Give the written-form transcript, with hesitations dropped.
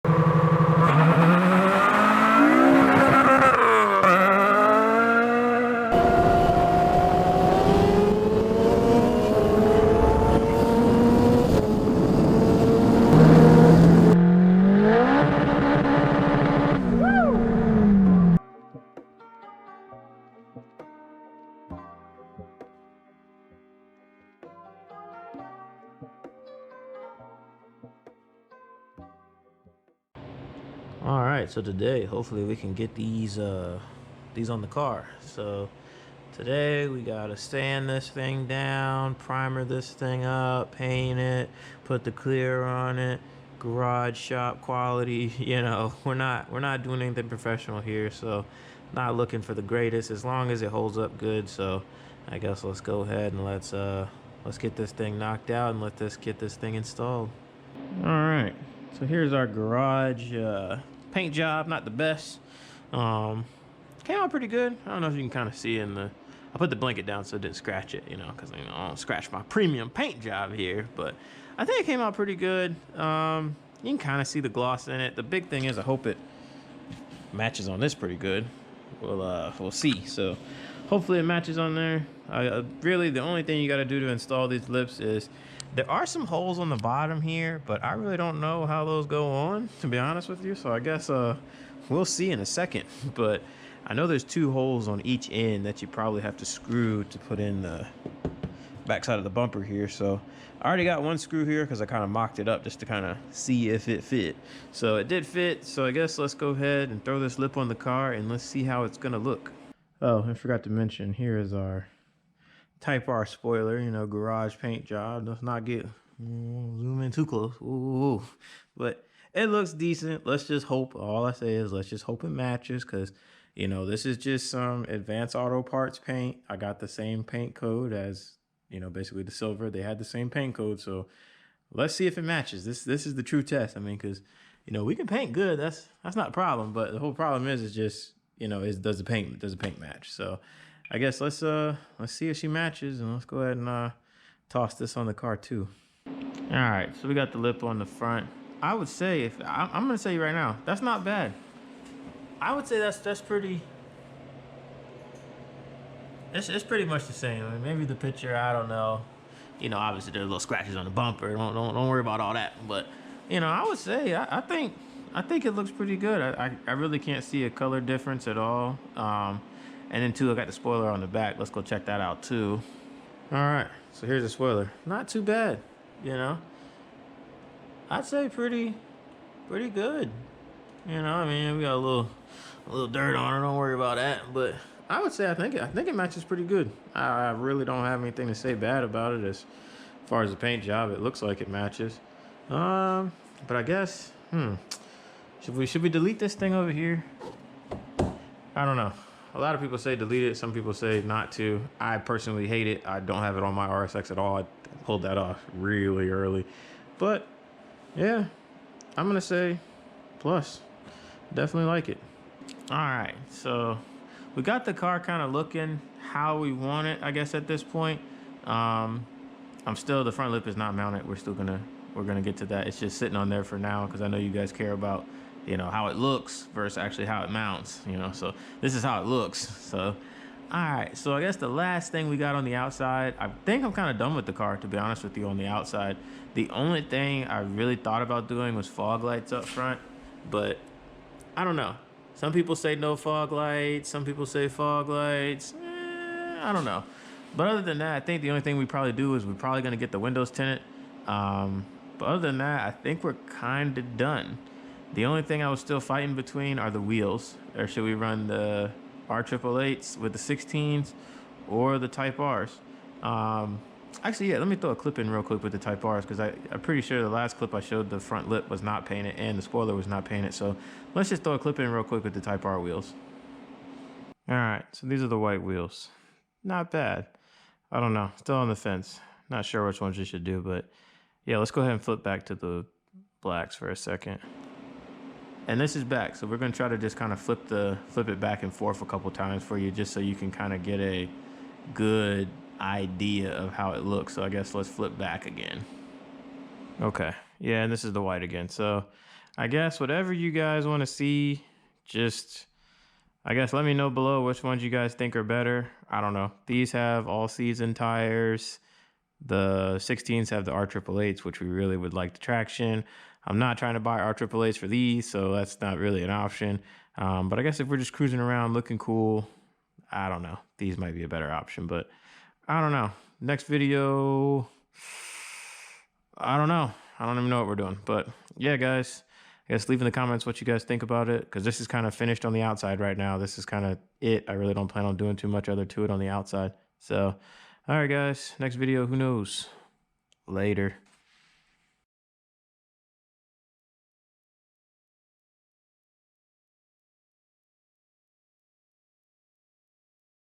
All right, so today hopefully we can get these on the car. So today we gotta sand this thing down, primer this thing up, paint it, put the clear on it, garage shop quality. You know, we're not doing anything professional here, so not looking for the greatest as long as it holds up good. So I guess let's go ahead and let's get this thing knocked out and get this thing installed. All right, so here's our garage paint job. Not the best. Came out pretty good. I don't know if you can kind of see in the, I put the blanket down so it didn't scratch it, you know, because I don't scratch my premium paint job here. But I think it came out pretty good. You can kind of see the gloss in it. The big thing is I hope it matches on this pretty good. We'll see. So hopefully it matches on there. Really the only thing you got to do to install these lips is, there are some holes on the bottom here, but I really don't know how those go on, to be honest with you. So I guess we'll see in a second. But I know there's 2 holes on each end that you probably have to screw to put in the backside of the bumper here. So I already got 1 screw here because I kind of mocked it up just to kind of see if it fit. So it did fit. So I guess let's go ahead and throw this lip on the car and let's see how it's going to look. Oh, I forgot to mention, here is our Type R spoiler, you know, garage paint job. Let's not get zoom in too close. Ooh. But it looks decent. Let's just hope, all I say is let's just hope it matches, because, you know, this is just some Advanced Auto Parts paint. I got the same paint code as, you know, basically the silver. They had the same paint code. So let's see if it matches. This is the true test. I mean, because, you know, we can paint good. That's not a problem. But the whole problem is just, you know, does the paint match? So I guess let's see if she matches, and let's go ahead and toss this on the car too. All right, so we got the lip on the front. I would say, if I'm gonna say right now, that's not bad. I would say that's pretty. It's pretty much the same. I mean, maybe the picture, I don't know. You know, obviously there's little scratches on the bumper. Don't worry about all that. But you know, I would say I think it looks pretty good. I really can't see a color difference at all. And then too, I got the spoiler on the back. Let's go check that out too. All right, so here's the spoiler. Not too bad, you know. I'd say pretty good. You know, I mean, we got a little dirt on it. Don't worry about that. But I would say I think it matches pretty good. I really don't have anything to say bad about it as far as the paint job. It looks like it matches. But I guess, should we delete this thing over here? I don't know. A lot of people say delete it. Some people say not to. I personally hate it. I don't have it on my RSX at all. I pulled that off really early. But yeah, I'm gonna say plus. Definitely like it. All right, so we got the car kind of looking how we want it, I guess, at this point. The front lip is not mounted. We're gonna get to that. It's just sitting on there for now because I know you guys care about, you know, how it looks versus actually how it mounts, you know. So this is how it looks. So all right, so I guess the last thing we got on the outside, I think I'm kind of done with the car, to be honest with you, on the outside. The only thing I really thought about doing was fog lights up front, but I don't know. Some people say no fog lights, some people say fog lights. I don't know. But other than that, I think the only thing we probably do is we're probably gonna get the windows tinted. But other than that, I think we're kind of done. The only thing I was still fighting between are the wheels. Or should we run the R888s with the 16s or the Type Rs? Actually, yeah, let me throw a clip in real quick with the Type Rs, because I'm pretty sure the last clip I showed, the front lip was not painted and the spoiler was not painted. So let's just throw a clip in real quick with the Type R wheels. All right, so these are the white wheels. Not bad. I don't know, still on the fence. Not sure which ones you should do, but yeah, let's go ahead and flip back to the blacks for a second. And this is back, so we're gonna try to just kind of flip it back and forth a couple times for you, just so you can kind of get a good idea of how it looks. So I guess let's flip back again. Okay, yeah, and this is the white again. So I guess whatever you guys want to see, just, I guess let me know below which ones you guys think are better. I don't know. These have all season tires. The 16s have the R888s, which we really would like the traction. I'm not trying to buy R888s for these, so that's not really an option. But I guess if we're just cruising around looking cool, I don't know. These might be a better option, but I don't know. Next video, I don't know. I don't even know what we're doing. But yeah, guys, I guess leave in the comments what you guys think about it, because this is kind of finished on the outside right now. This is kind of it. I really don't plan on doing too much other to it on the outside. So, all right, guys, next video, who knows? Later.